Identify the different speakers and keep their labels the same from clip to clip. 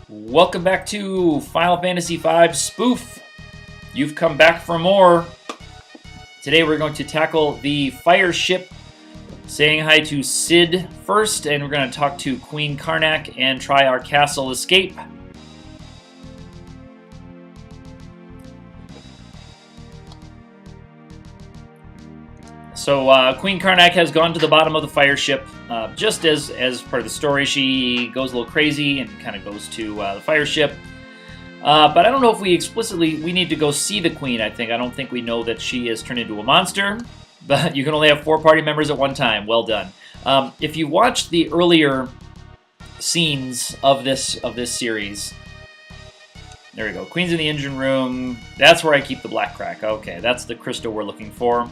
Speaker 1: Welcome back to Final Fantasy V Spoof. You've come back for more. Today we're going to tackle the fire ship, saying hi to Sid first, and we're going to talk to Queen Karnak and try our castle escape. So Queen Karnak has gone to the bottom of the fire ship. Just as part of the story, she goes a little crazy and kind of goes to the fire ship. But I don't know if we need to go see the queen, I think. I don't think we know that she has turned into a monster. But you can only have 4 party members at one time. Well done. If you watched the earlier scenes of this series, there we go. Queen's in the engine room. That's where I keep the black crack. Okay, that's the crystal we're looking for.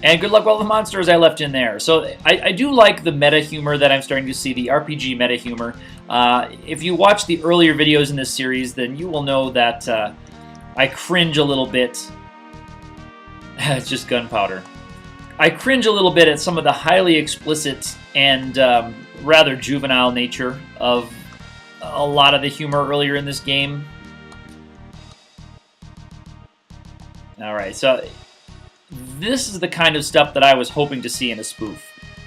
Speaker 1: And good luck with all the monsters I left in there. So I do like the meta humor that I'm starting to see, the RPG meta humor. If you watch the earlier videos in this series, then you will know that I cringe a little bit. It's just gunpowder. I cringe a little bit at some of the highly explicit and rather juvenile nature of a lot of the humor earlier in this game. Alright, so this is the kind of stuff that I was hoping to see in a spoof.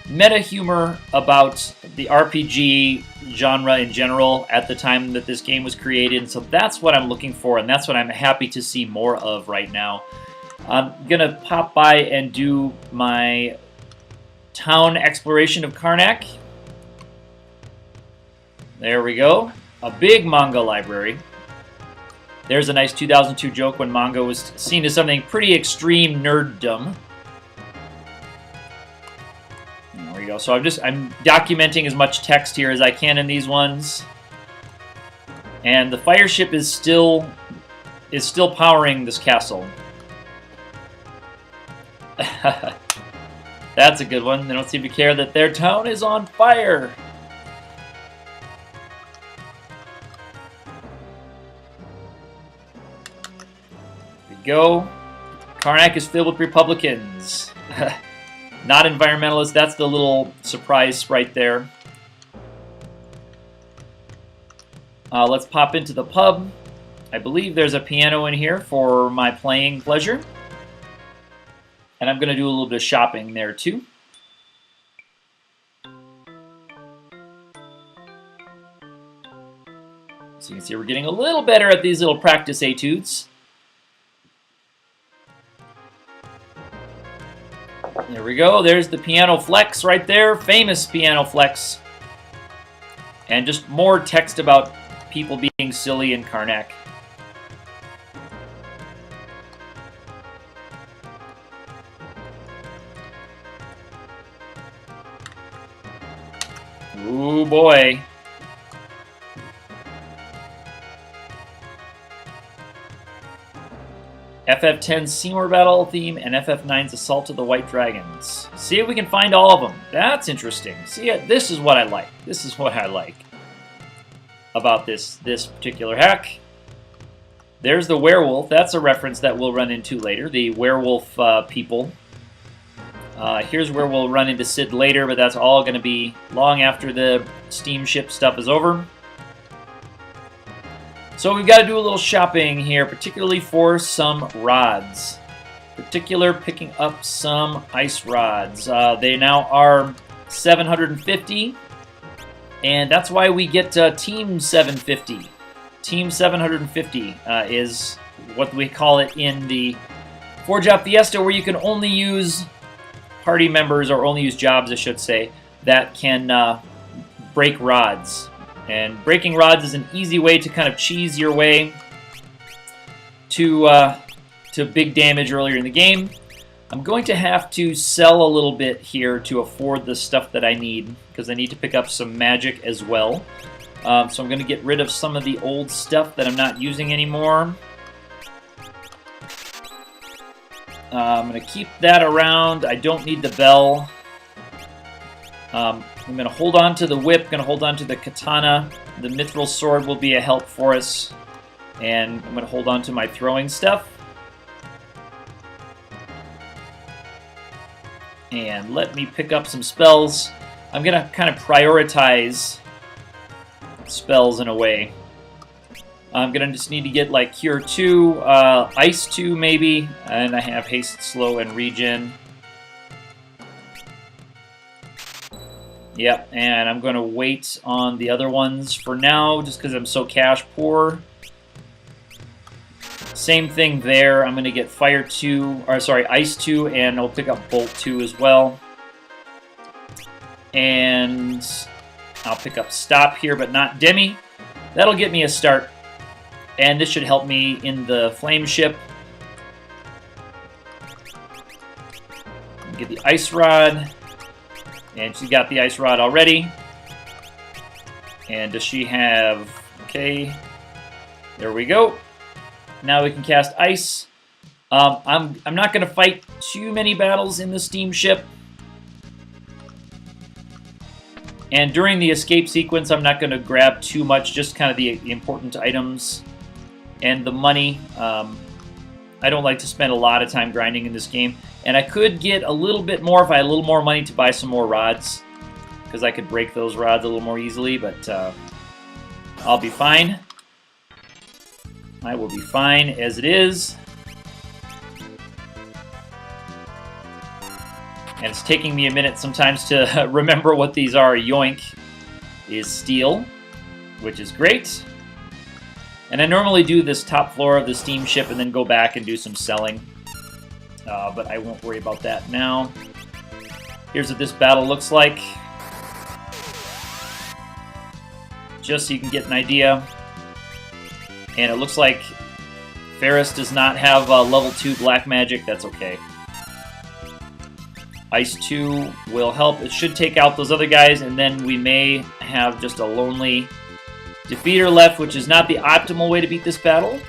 Speaker 1: Meta humor about the RPG genre in general at the time that this game was created. And so that's what I'm looking for, and that's what I'm happy to see more of right now. I'm going to pop by and do my town exploration of Karnak. There we go. A big manga library. There's a nice 2002 joke when manga was seen as something pretty extreme nerddom. There we go. So I'm documenting as much text here as I can in these ones. And the fire ship is still powering this castle. That's a good one. They don't seem to care that their town is on fire. Go. Karnak is filled with Republicans. Not environmentalists. That's the little surprise right there. Let's pop into the pub. I believe there's a piano in here for my playing pleasure. And I'm going to do a little bit of shopping there too. So you can see we're getting a little better at these little practice etudes. There we go. There's the piano flex right there. Famous piano flex. And just more text about people being silly in Karnak. Ooh, boy. FF10's Seymour Battle theme and FF9's Assault of the White Dragons. See if we can find all of them. That's interesting. See, this is what I like. This is what I like about this particular hack. There's the werewolf. That's a reference that we'll run into later. The werewolf people. Here's where we'll run into Sid later, but that's all going to be long after the steamship stuff is over. So we've got to do a little shopping here, particularly for some rods. Picking up some ice rods. They now are 750, and that's why we get Team 750. Team 750 is what we call it in the Forge Out Fiesta, where you can only use party members, or only use jobs, I should say, that can break rods. And breaking rods is an easy way to kind of cheese your way to big damage earlier in the game. I'm going to have to sell a little bit here to afford the stuff that I need, because I need to pick up some magic as well. So I'm going to get rid of some of the old stuff that I'm not using anymore. I'm going to keep that around. I don't need the bell. I'm going to hold on to the whip, going to hold on to the katana. The mithril sword will be a help for us. And I'm going to hold on to my throwing stuff. And let me pick up some spells. I'm going to kind of prioritize spells in a way. I'm gonna just need to get like Cure 2, Ice 2 maybe, and I have Haste, Slow, and Regen. Yep, and I'm gonna wait on the other ones for now, just because I'm so cash poor. Same thing there. I'm gonna get Fire 2, or sorry, Ice 2, and I'll pick up Bolt 2 as well. And I'll pick up Stop here, but not Demi. That'll get me a start. And this should help me in the Flame Ship. Get the Ice Rod. And she got the Ice Rod already. And does she have... Okay. There we go. Now we can cast Ice. I'm not going to fight too many battles in the Steam Ship. And during the escape sequence, I'm not going to grab too much, just kind of the important items and the money. I don't like to spend a lot of time grinding in this game. And I could get a little bit more if I had a little more money to buy some more rods, because I could break those rods a little more easily, but I'll be fine. I will be fine as it is. And it's taking me a minute sometimes to remember what these are. Yoink is steel, which is great. And I normally do this top floor of the Steam Ship and then go back and do some selling. But I won't worry about that now. Here's what this battle looks like. Just so you can get an idea. And it looks like Ferris does not have level 2 black magic. That's okay. Ice 2 will help. It should take out those other guys, and then we may have just a lonely defeater left, which is not the optimal way to beat this battle.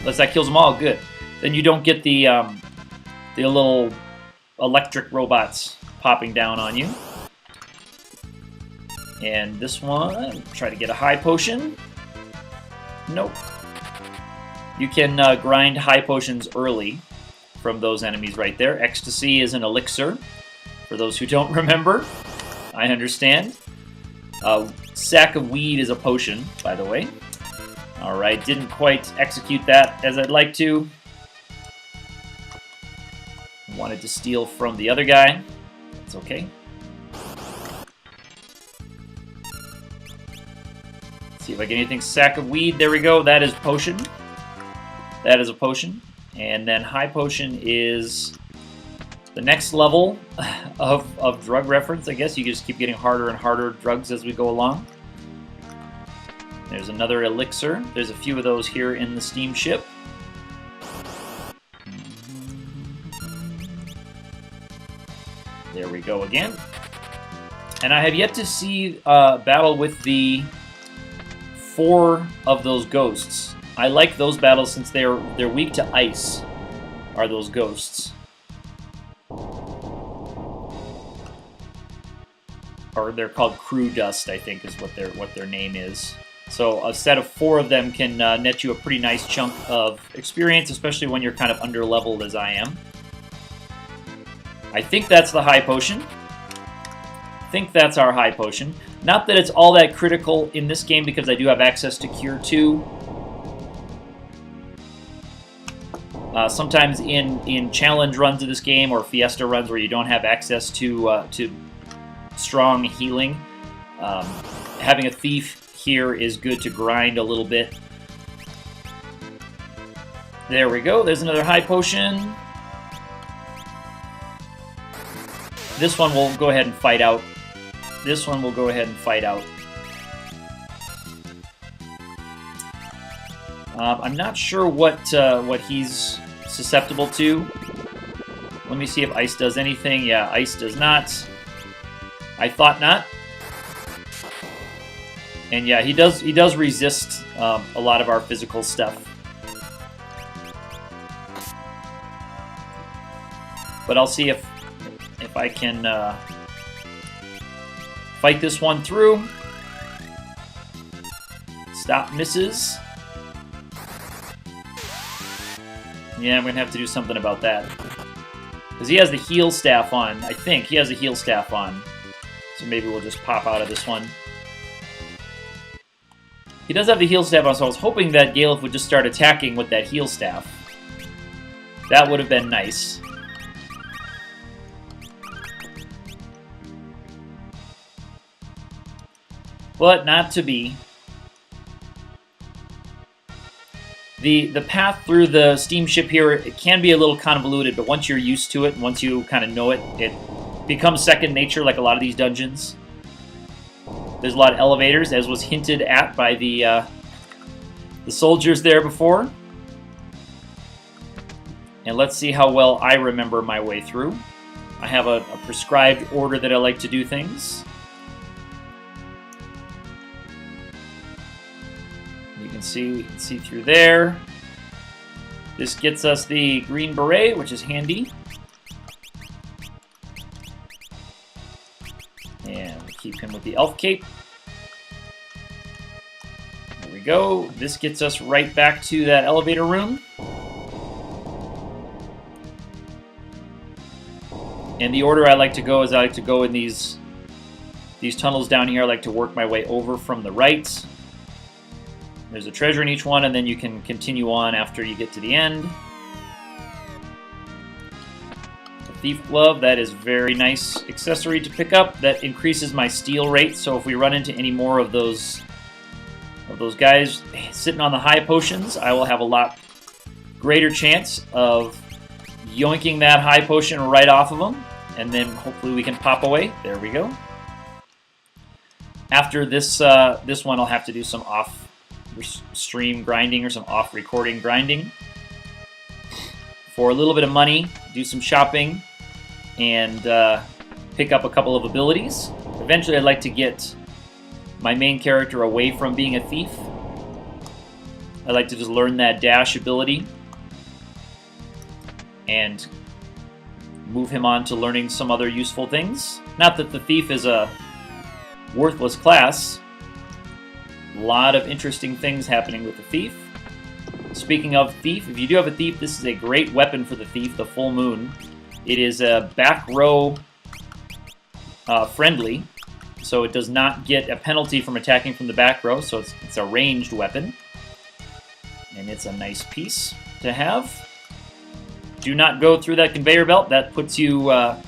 Speaker 1: Unless that kills them all, good. Then you don't get the little electric robots popping down on you. And this one, try to get a high potion. Nope. You can grind high potions early from those enemies right there. Ecstasy is an elixir, for those who don't remember. I understand. Sack of weed is a potion, by the way. Alright, didn't quite execute that as I'd like to. Wanted to steal from the other guy. It's okay. Let's see if I get anything. Sack of weed, there we go. That is potion. That is a potion. And then high potion is the next level of drug reference, I guess. You just keep getting harder and harder drugs as we go along. There's another elixir. There's a few of those here in the Steam Ship. There we go again. And I have yet to see battle with the 4 of those ghosts. I like those battles since they're weak to ice, are those ghosts. Or they're called crew dust, I think is what their name is. So a set of 4 of them can net you a pretty nice chunk of experience, especially when you're kind of under-leveled as I am. I think that's the high potion. I think that's our high potion. Not that it's all that critical in this game because I do have access to Cure 2. Sometimes in challenge runs of this game or Fiesta runs where you don't have access to strong healing, having a thief here is good to grind a little bit. There we go. There's another high potion. This one we'll go ahead and fight out. This one we'll go ahead and fight out. I'm not sure what he's susceptible to. Let me see if ice does anything. Yeah, ice does not. I thought not. And yeah, he does resist a lot of our physical stuff. But I'll see if I can fight this one through. Stop misses. Yeah, I'm going to have to do something about that. Because he has the heal staff on. I think he has the heal staff on. So maybe we'll just pop out of this one. He does have the heal staff on, so I was hoping that Galef would just start attacking with that heal staff. That would have been nice. But not to be. The path through the steamship here, it can be a little convoluted, but once you're used to it, once you kind of know it, it becomes second nature like a lot of these dungeons. There's a lot of elevators, as was hinted at by the soldiers there before. And let's see how well I remember my way through. I have a prescribed order that I like to do things. You can see through there. This gets us the green beret, which is handy. And we keep him with the elf cape. There we go. This gets us right back to that elevator room. And the order I like to go is I like to go in these tunnels down here. I like to work my way over from the right. There's a treasure in each one, and then you can continue on after you get to the end. The Thief Glove, that is very nice accessory to pick up. That increases my steal rate, so if we run into any more of those guys sitting on the high potions, I will have a lot greater chance of yoinking that high potion right off of them, and then hopefully we can pop away. There we go. After this one, I'll have to do some off-stream grinding or some off-recording grinding for a little bit of money, do some shopping, and pick up a couple of abilities. Eventually, I'd like to get my main character away from being a thief. I'd like to just learn that dash ability and move him on to learning some other useful things. Not that the thief is a worthless class. A lot of interesting things happening with the thief. Speaking of thief, if you do have a thief, this is a great weapon for the thief, the full moon. It is a back row friendly, so it does not get a penalty from attacking from the back row, so it's a ranged weapon. And it's a nice piece to have. Do not go through that conveyor belt. That puts you, that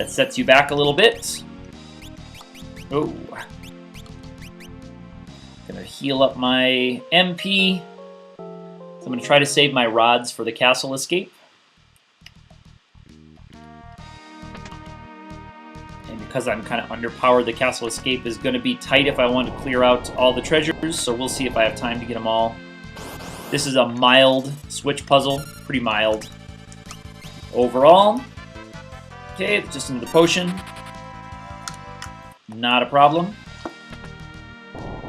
Speaker 1: sets you back a little bit. Oh. Gonna heal up my MP. So I'm gonna try to save my rods for the castle escape. And because I'm kind of underpowered, the castle escape is gonna be tight if I want to clear out all the treasures, so we'll see if I have time to get them all. This is a mild switch puzzle, pretty mild overall. Okay, just into the potion. Not a problem.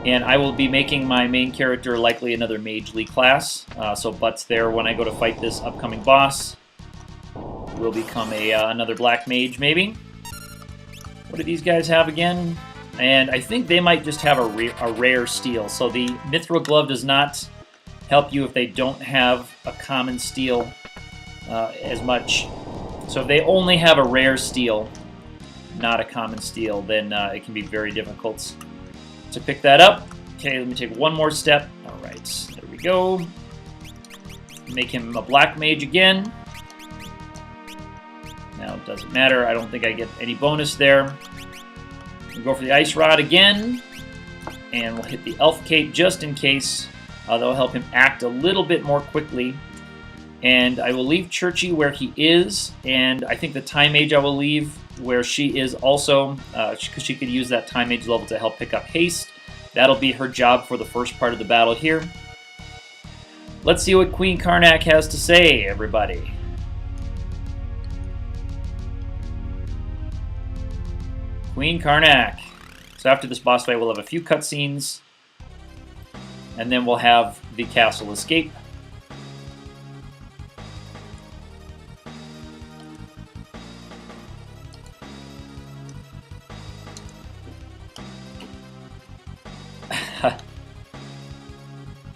Speaker 1: And I will be making my main character likely another magely class, so Butt's there when I go to fight this upcoming boss. Will become another black mage, maybe. What do these guys have again? And I think they might just have a rare steel. So the Mithril Glove does not help you if they don't have a common steel as much. So if they only have a rare steel, not a common steel, then it can be very difficult to pick that up. Okay, let me take one more step. All right, there we go. Make him a black mage again. Now it doesn't matter. I don't think I get any bonus there. We'll go for the ice rod again, and we'll hit the elf cape just in case. That'll help him act a little bit more quickly. And I will leave Churchy where he is, and I think the Time Mage I will leave where she is also, because she could use that Time Mage level to help pick up haste. That'll be her job for the first part of the battle here. Let's see what Queen Karnak has to say, everybody. Queen Karnak. So after this boss fight, we'll have a few cutscenes, and then we'll have the castle escape.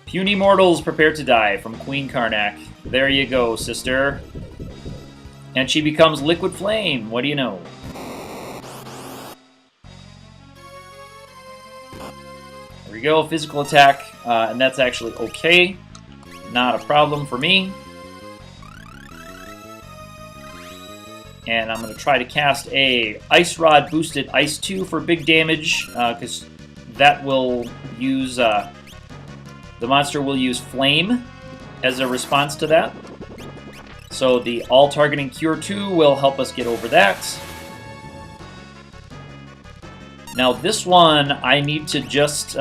Speaker 1: Puny mortals prepare to die from Queen Karnak. There you go, sister. And she becomes liquid flame. What do you know? There we go, physical attack, and that's actually okay. Not a problem for me. And I'm going to try to cast a Ice Rod boosted Ice 2 for big damage, because that will use, the monster will use Flame as a response to that. So the All Targeting Cure 2 will help us get over that. Now this one, I need to just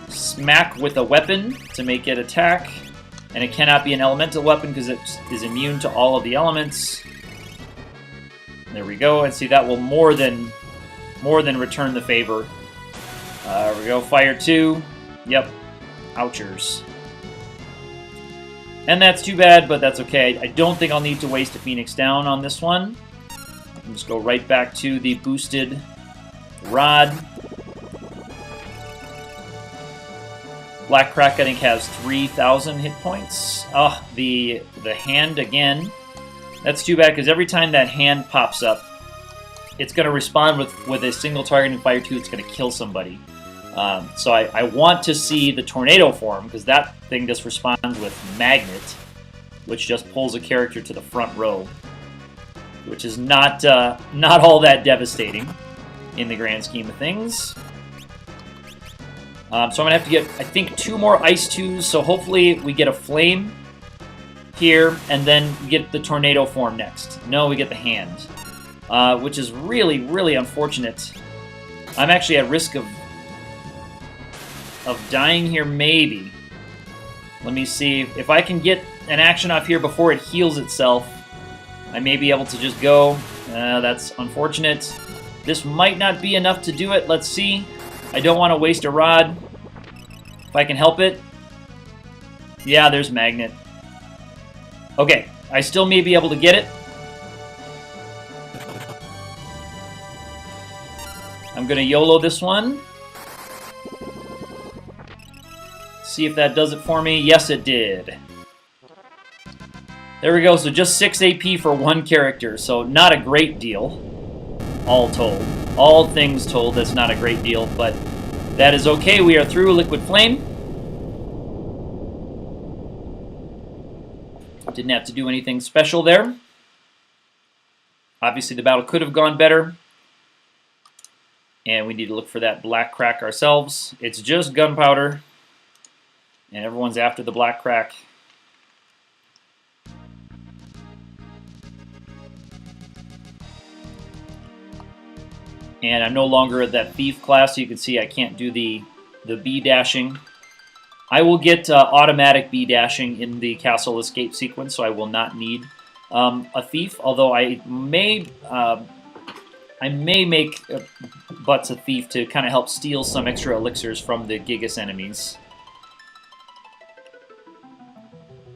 Speaker 1: smack with a weapon to make it attack. And it cannot be an elemental weapon because it is immune to all of the elements. There we go, and see that will more than return the favor. There we go, Fire 2. Yep, ouchers. And that's too bad, but that's okay. I don't think I'll need to waste a Phoenix Down on this one. I can just go right back to the boosted Rod. Black Crack, I think, has 3,000 hit points. Oh, the hand again. That's too bad, because every time that hand pops up, it's going to respond with a single targeting Fire 2 that's going to kill somebody. So I want to see the Tornado form, because that thing just responds with Magnet, which just pulls a character to the front row, which is not all that devastating in the grand scheme of things. So I'm going to have to get, I think, 2 more Ice 2s, so hopefully we get a Flame here, and then get the Tornado form next. No, we get the hand, which is really, really unfortunate. I'm actually at risk of dying here, maybe. Let me see. If I can get an action off here before it heals itself, I may be able to just go. That's unfortunate. This might not be enough to do it. Let's see. I don't want to waste a Rod. If I can help it. Yeah, there's Magnet. Okay, I still may be able to get it. I'm going to YOLO this one. See if that does it for me. Yes, it did. There we go, so just 6 AP for one character, so not a great deal, all told. All things told, that's not a great deal, but that is okay. We are through Liquid Flame. Didn't have to do anything special there. Obviously, the battle could have gone better. And we need to look for that Black Crack ourselves. It's just gunpowder. And everyone's after the Black Crack. And I'm no longer at that Thief class, so you can see I can't do the B dashing. I will get automatic B dashing in the castle escape sequence, so I will not need a Thief. Although I may make Butts a Thief to kind of help steal some extra elixirs from the Gigas enemies,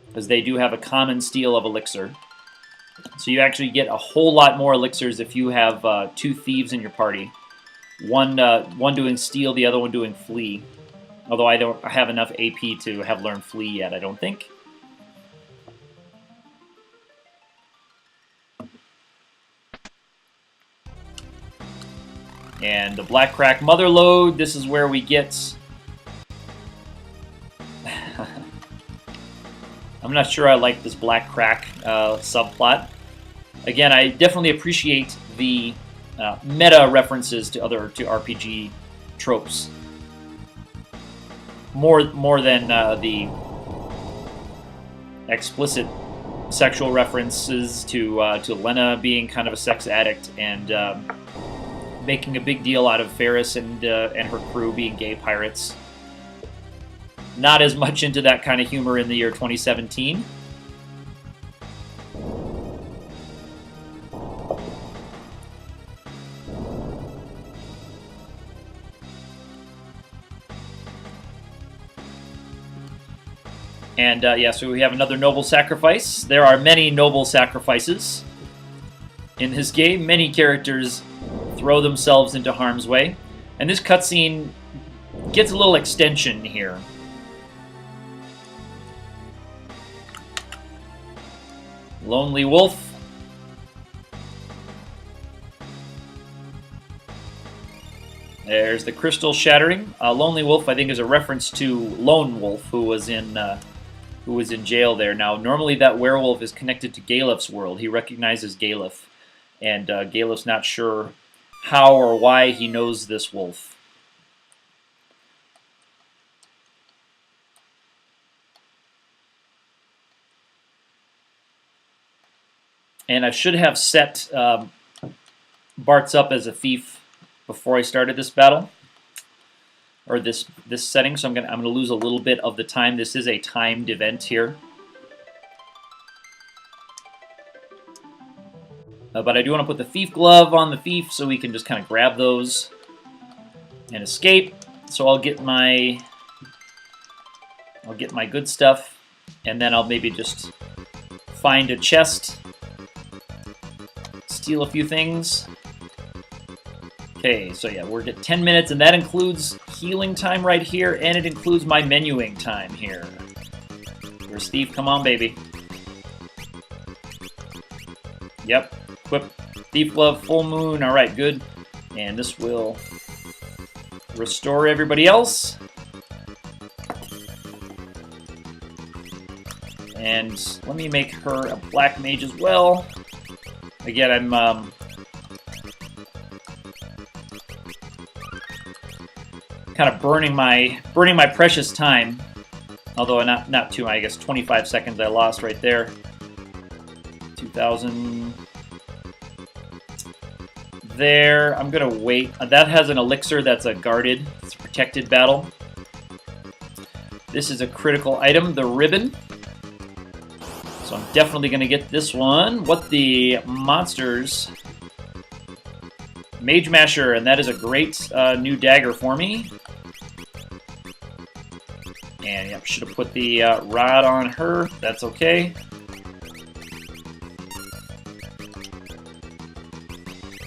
Speaker 1: because they do have a common steal of elixir. So you actually get a whole lot more elixirs if you have 2 thieves in your party. One doing steal, the other one doing flee. Although I don't have enough AP to have learned flee yet, I don't think. And the Black Crack Mother Load, this is where we get... I'm not sure I like this Black Crack subplot. Again, I definitely appreciate the meta references to RPG tropes more than the explicit sexual references to Lena being kind of a sex addict and making a big deal out of Ferris and her crew being gay pirates. Not as much into that kind of humor in the year 2017. And yeah, so we have another noble sacrifice. There are many noble sacrifices in this game. Many characters throw themselves into harm's way. And this cutscene gets a little extension here. Lonely Wolf. There's the crystal shattering. Lonely Wolf, I think, is a reference to Lone Wolf, who was in jail there. Now, normally that werewolf is connected to Galef's world. He recognizes Galef, and Galef's not sure how or why he knows this wolf. And I should have set Bart's up as a thief before I started this battle, or this setting. So I'm gonna lose a little bit of the time. This is a timed event here, but I do want to put the thief glove on the thief so we can just kind of grab those and escape. So I'll get my good stuff, and then I'll maybe just find a chest, steal a few things. Okay, so yeah, we're at 10 minutes, and that includes healing time right here, and it includes my menuing time here. Where's Steve? Come on, baby. Yep, equip Thief Glove, Full Moon. All right, good. And this will restore everybody else. And let me make her a Black Mage as well. Again, I'm kind of burning my precious time, although not too. I guess 25 seconds I lost right there. 2,000 there. I'm gonna wait. That has an elixir that's a guarded, it's a protected battle. This is a critical item, the ribbon. So I'm definitely gonna get this one. What the monsters? Mage Masher, and that is a great new dagger for me. And yeah, should have put the rod on her. That's okay.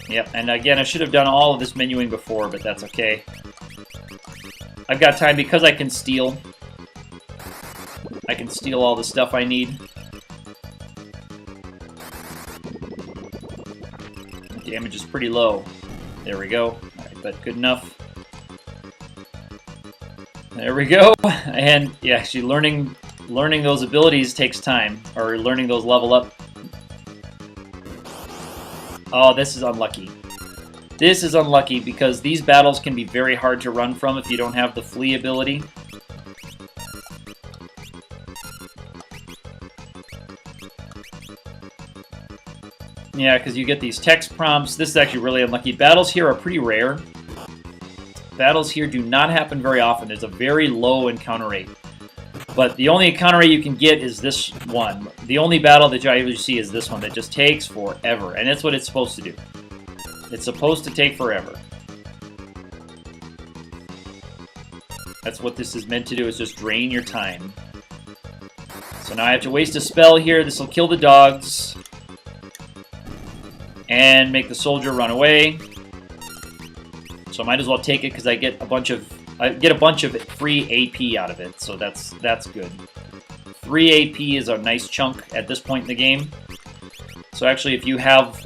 Speaker 1: Yep, and again, I should have done all of this menuing before, but that's okay. I've got time because I can steal. I can steal all the stuff I need. The damage is pretty low. There we go. Alright, but good enough. There we go. And yeah, actually learning those abilities takes time, or learning those level up. Oh, this is unlucky. This is unlucky because these battles can be very hard to run from if you don't have the flee ability. Yeah, because you get these text prompts. This is actually really unlucky. Battles here are pretty rare. Battles here do not happen very often. There's a very low encounter rate. But the only encounter rate you can get is this one. The only battle that I usually see is this one that just takes forever. And that's what it's supposed to do. It's supposed to take forever. That's what this is meant to do, is just drain your time. So now I have to waste a spell here. This will kill the dogs. And make the soldier run away. So I might as well take it because I get a bunch of free AP out of it. So that's good. 3 AP is a nice chunk at this point in the game. So actually, if you have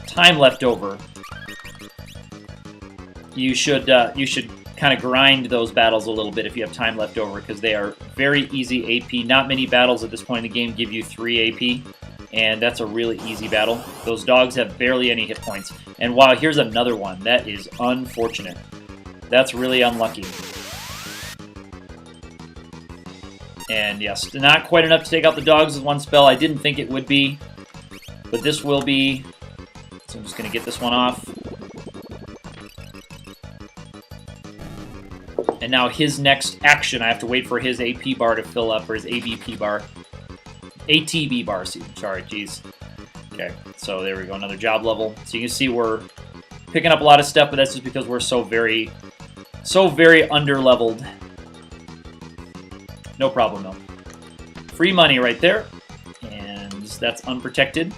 Speaker 1: time left over, you should kind of grind those battles a little bit if you have time left over, because they are very easy AP. Not many battles at this point in the game give you 3 AP. And that's a really easy battle. Those dogs have barely any hit points. And wow, here's another one. That is unfortunate. That's really unlucky. And yes, not quite enough to take out the dogs with one spell. I didn't think it would be, but this will be. So I'm just going to get this one off. And now his next action, I have to wait for his AP bar to fill up, or his ABP bar. ATB bar, sorry, geez. Okay, so there we go, another job level. So you can see we're picking up a lot of stuff, but that's just because we're so very under-leveled. No problem, though. Free money right there, and that's unprotected.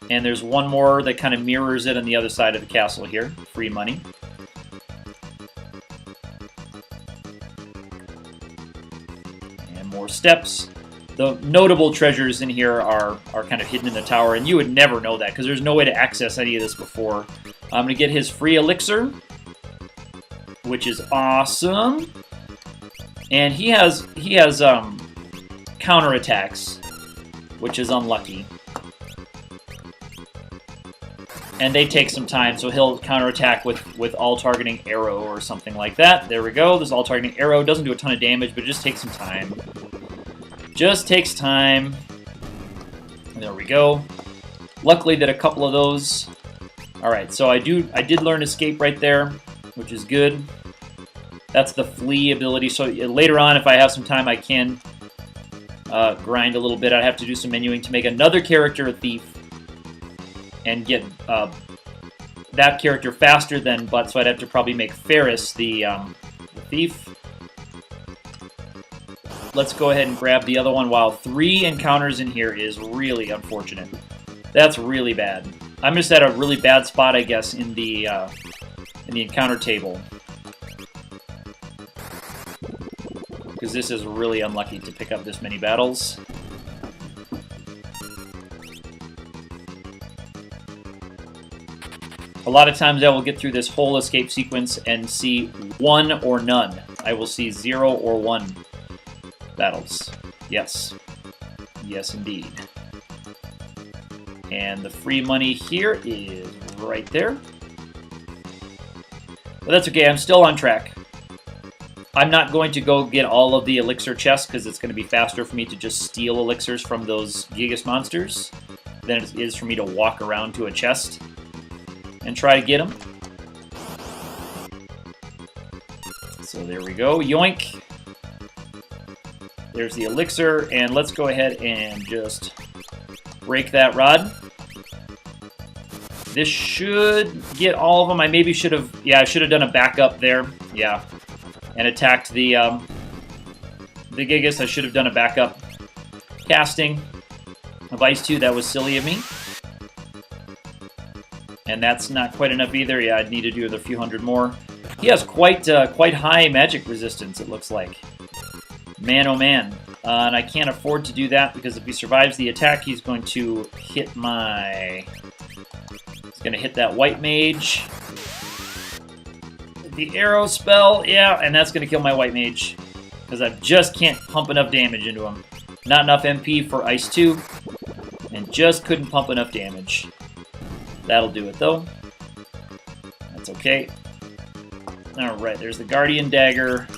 Speaker 1: And there's one more that kind of mirrors it on the other side of the castle here. Free money. And more steps. The notable treasures in here are kind of hidden in the tower, and you would never know that because there's no way to access any of this before. I'm going to get his free elixir. which is awesome. And he has counterattacks, which is unlucky. And they take some time, so he'll counterattack with all-targeting arrow or something like that. There we go. This all-targeting arrow doesn't do a ton of damage, but it just takes some time. Just takes time. There we go. Luckily that a couple of those... Alright, so I did learn escape right there, which is good. That's the flee ability. So later on, if I have some time, I can grind a little bit. I'd have to do some menuing to make another character a thief and get that character faster than Butt, so I'd have to probably make Ferris the thief. Let's go ahead and grab the other one. Wow, 3 encounters in here is really unfortunate. That's really bad. I'm just at a really bad spot, I guess, in the encounter table. Because this is really unlucky to pick up this many battles. A lot of times I will get through this whole escape sequence and see 1 or none. I will see 0 or 1 battles. Yes. Yes, indeed. And the free money here is right there. But that's okay, I'm still on track. I'm not going to go get all of the elixir chests because it's going to be faster for me to just steal elixirs from those Gigas monsters than it is for me to walk around to a chest and try to get them. So there we go. Yoink. There's the elixir, and let's go ahead and just break that rod. This should get all of them. I maybe should have... Yeah, I should have done a backup there. Yeah. And attacked the Gigas. I should have done a backup casting of Ice 2. That was silly of me. And that's not quite enough either. Yeah, I'd need to do a few hundred more. He has quite high magic resistance, it looks like. Man, oh man. And I can't afford to do that because if he survives the attack, he's going to hit my... He's going to hit that white mage. The arrow spell, yeah, and that's going to kill my white mage. Because I just can't pump enough damage into him. Not enough MP for Ice 2. And just couldn't pump enough damage. That'll do it, though. That's okay. Alright, there's the Guardian Dagger.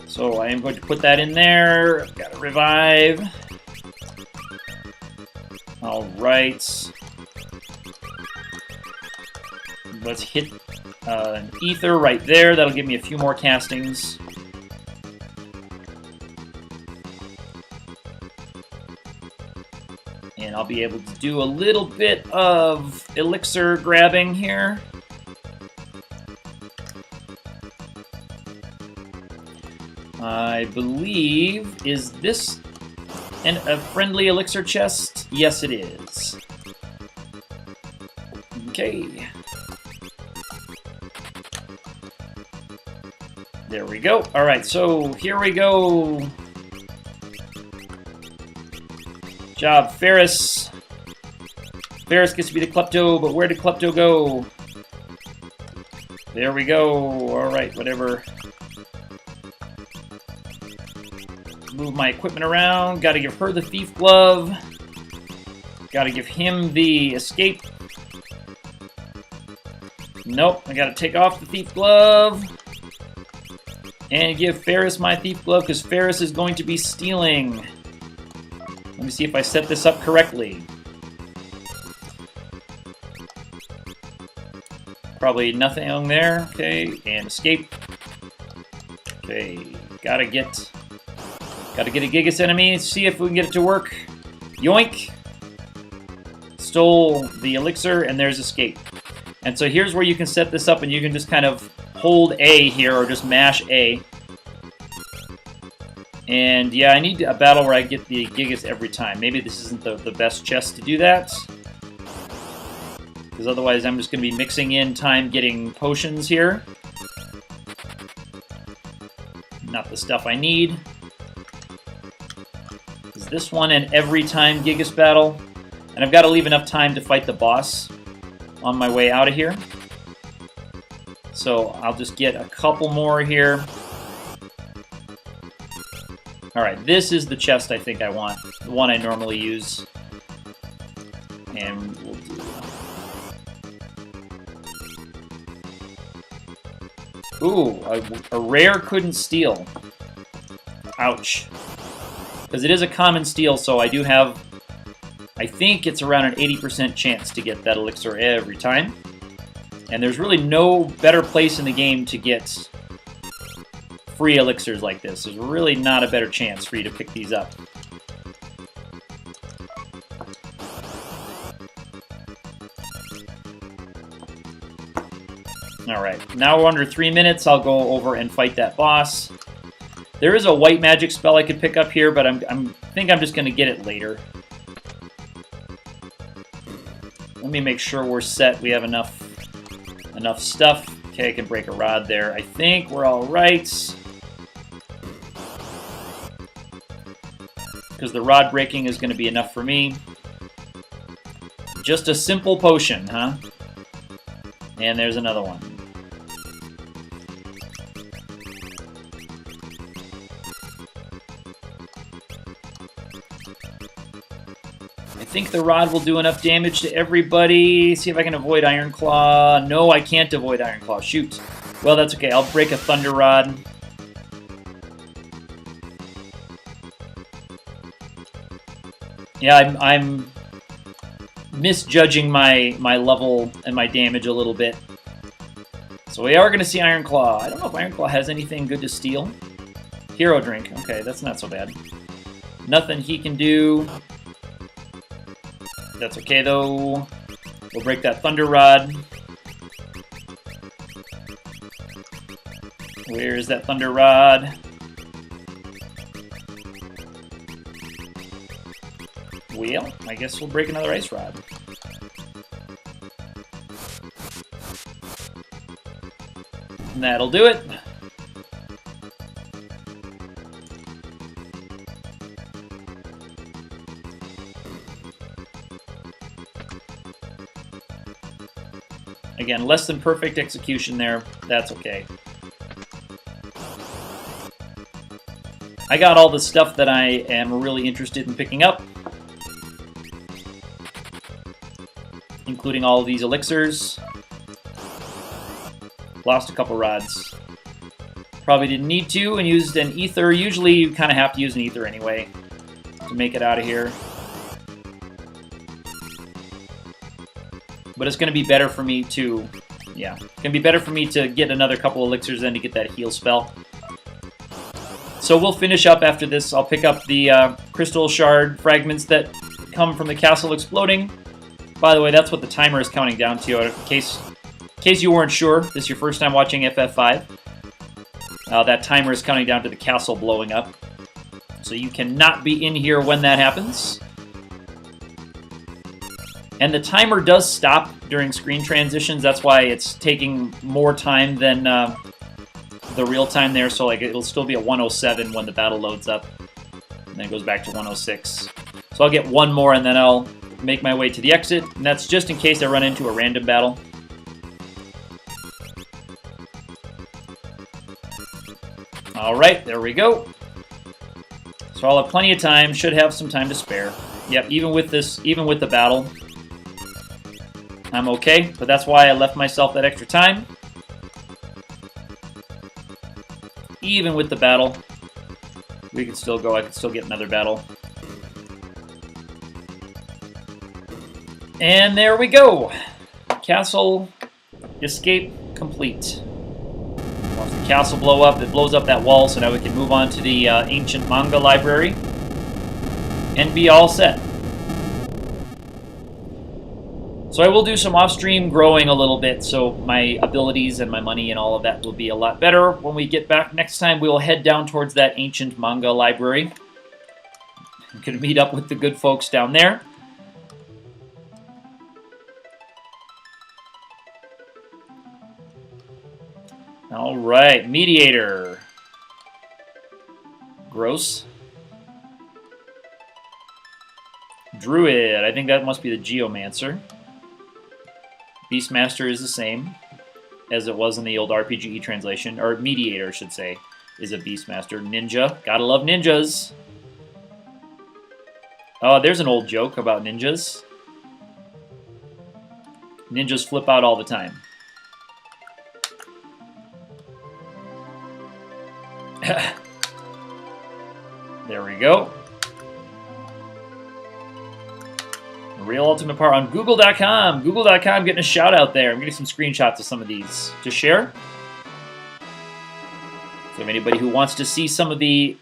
Speaker 1: So I am going to put that in there. Gotta revive. Alright. Let's hit an Ether right there. That'll give me a few more castings. And I'll be able to do a little bit of elixir grabbing here. I believe, is this a friendly elixir chest? Yes, it is. Okay. There we go. All right, so here we go. Job, Ferris. Ferris gets to be the Klepto, but where did Klepto go? There we go. All right, whatever. Move my equipment around. Got to give her the Thief Glove. Got to give him the Escape. Nope, I got to take off the Thief Glove. And give Ferris my Thief Glove, because Ferris is going to be stealing. Let me see if I set this up correctly. Probably nothing on there. Okay, and Escape. Okay, gotta get a Gigas enemy. See if we can get it to work. Yoink! Stole the elixir, and there's Escape. And so here's where you can set this up, and you can just kind of hold A here, or just mash A. And yeah, I need a battle where I get the Gigas every time. Maybe this isn't the best chest to do that. Because otherwise I'm just going to be mixing in time getting potions here. Not the stuff I need. Is this one an every time Gigas battle? And I've got to leave enough time to fight the boss on my way out of here. So I'll just get a couple more here. All right, this is the chest I think I want, the one I normally use. And we'll do... Ooh, a rare couldn't steal. Ouch. Because it is a common steal, so I do have... I think it's around an 80% chance to get that elixir every time. And there's really no better place in the game to get free elixirs like this. There's really not a better chance for you to pick these up. Alright, now we're under 3 minutes. I'll go over and fight that boss. There is a white magic spell I could pick up here, but I think I'm just going to get it later. Let me make sure we're set. We have enough stuff. Okay, I can break a rod there. I think we're all right. Because the rod breaking is going to be enough for me. Just a simple potion, huh? And there's another one. I think the rod will do enough damage to everybody. See if I can avoid Iron Claw. No, I can't avoid Iron Claw. Shoot. Well, that's okay. I'll break a Thunder Rod. Yeah, I'm misjudging my level and my damage a little bit. So we are going to see Iron Claw. I don't know if Iron Claw has anything good to steal. Hero Drink. Okay, that's not so bad. Nothing he can do. That's okay, though. We'll break that Thunder Rod. Where is that Thunder Rod? Well, I guess we'll break another Ice Rod. And that'll do it. Again, less than perfect execution there. That's okay. I got all the stuff that I am really interested in picking up, including all of these elixirs. Lost a couple rods. Probably didn't need to, and used an ether. Usually you kind of have to use an ether anyway to make it out of here. But it's going to be better for me to... Yeah, it's going to be better for me to get another couple elixirs than to get that heal spell. So we'll finish up after this. I'll pick up the crystal shard fragments that come from the castle exploding. By the way, that's what the timer is counting down to. In case you weren't sure, this is your first time watching FF5. That timer is counting down to the castle blowing up. So you cannot be in here when that happens. And the timer does stop during screen transitions. That's why it's taking more time than the real time there. So like it'll still be at 107 when the battle loads up. And then it goes back to 106. So I'll get one more and then I'll make my way to the exit. And that's just in case I run into a random battle. Alright, there we go. So I'll have plenty of time. Should have some time to spare. Yep, even with the battle, I'm okay, but that's why I left myself that extra time. Even with the battle, we can still go. I can still get another battle. And there we go. Castle escape complete. Once the castle blow up, it blows up that wall, so now we can move on to the ancient manga library and be all set. So I will do some off-stream growing a little bit, so my abilities and my money and all of that will be a lot better. When we get back next time, we will head down towards that ancient manga library. I'm going to meet up with the good folks down there. All right, Mediator. Gross. Druid, I think that must be the Geomancer. Beastmaster is the same. as it was in the old RPGE translation, or Mediator, I should say, is a Beastmaster. Ninja, gotta love ninjas. Oh, there's an old joke about ninjas. Ninjas flip out all the time. There we go. Real Ultimate Power on Google.com. Google.com getting a shout out there. I'm getting some screenshots of some of these to share. So if anybody who wants to see some of the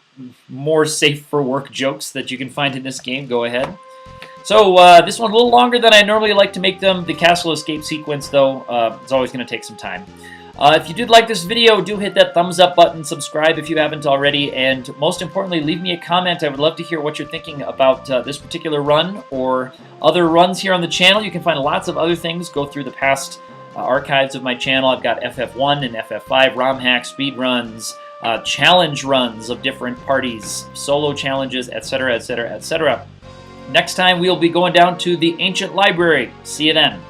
Speaker 1: more safe for work jokes that you can find in this game, go ahead. So this one a little longer than I normally like to make them. The castle escape sequence, though, it's always going to take some time. If you did like this video, do hit that thumbs up button, subscribe if you haven't already, and most importantly, leave me a comment. I would love to hear what you're thinking about this particular run or other runs here on the channel. You can find lots of other things. Go through the past archives of my channel. I've got FF1 and FF5 ROM hacks, speed runs, challenge runs of different parties, solo challenges, etc., etc., etc. Next time, we'll be going down to the Ancient Library. See you then.